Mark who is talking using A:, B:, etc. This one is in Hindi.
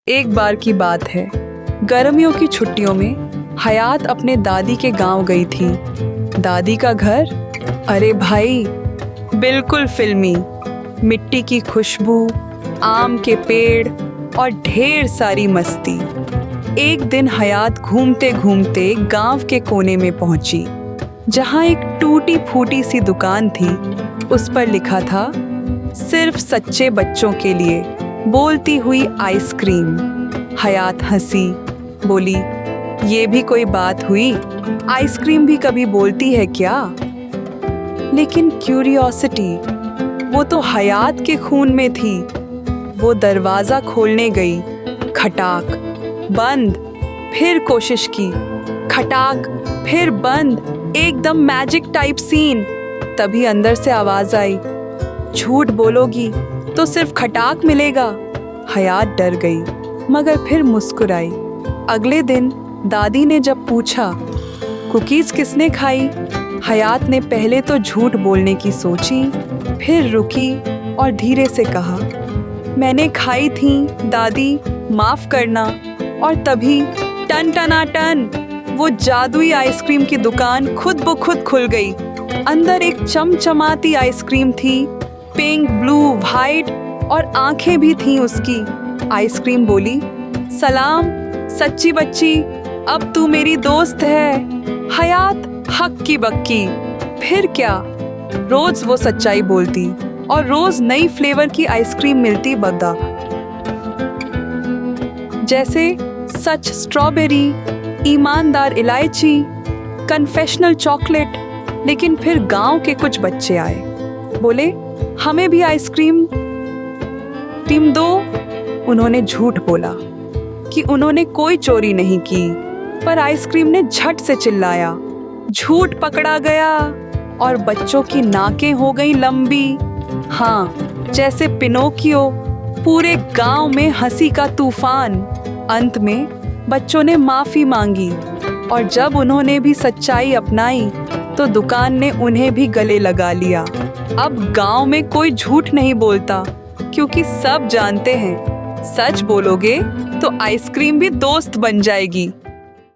A: एक बार की बात है, गर्मियों की छुट्टियों में हयात अपने दादी के गांव गई थी। दादी का घर, अरे भाई, बिल्कुल फिल्मी। मिट्टी की खुशबू, आम के पेड़ और ढेर सारी मस्ती। एक दिन हयात घूमते घूमते गांव के कोने में पहुंची, जहां एक टूटी फूटी सी दुकान थी। उस पर लिखा था, सिर्फ सच्चे बच्चों के लिए, बोलती हुई आइसक्रीम। हयात हंसी, बोली, ये भी कोई बात हुई? आइसक्रीम भी कभी बोलती है क्या? लेकिन क्यूरियोसिटी, वो तो हयात के खून में थी। वो दरवाजा खोलने गई, खटाक, बंद। फिर कोशिश की, खटाक, फिर बंद। एकदम मैजिक टाइप सीन। तभी अंदर से आवाज आई, झूठ बोलोगी तो सिर्फ खटाक मिलेगा। हयात डर गई, मगर फिर मुस्कुराई। अगले दिन दादी ने जब पूछा, कुकीज किसने खाई? हयात ने पहले तो झूठ बोलने की सोची, फिर रुकी और धीरे से कहा, मैंने खाई थी दादी, माफ करना। और तभी टन टना टन, वो जादुई आइसक्रीम की दुकान खुद ब खुद खुल गई। अंदर एक चमचमाती आइसक्रीम थी, पिंक, ब्लू, वाइट, और आंखें भी थीं उसकी। आइसक्रीम बोली, सलाम सच्ची बच्ची, अब तू मेरी दोस्त है। हयात हक्की बक्की। फिर क्या, रोज वो सच्चाई बोलती और रोज नई फ्लेवर की आइसक्रीम मिलती बद्दा। जैसे सच स्ट्रॉबेरी, ईमानदार इलायची, कन्फेशनल चॉकलेट। लेकिन फिर गांव के कुछ बच्चे आए, बोले, हमें भी आइसक्रीम टीम दो। उन्होंने झूठ बोला कि उन्होंने कोई चोरी नहीं की, पर आइसक्रीम ने झट से चिल्लाया। झूठ पकड़ा गया और बच्चों की नाकें हो गई लंबी। हाँ, जैसे पिनोकियो। पूरे गांव में हंसी का तूफान। अंत में बच्चों ने माफी मांगी, और जब उन्होंने भी सच्चाई अपनाई तो दुकान ने उन्हें भी गले लगा लिया। अब गांव में कोई झूठ नहीं बोलता, क्योंकि सब जानते हैं, सच बोलोगे तो आइसक्रीम भी दोस्त बन जाएगी।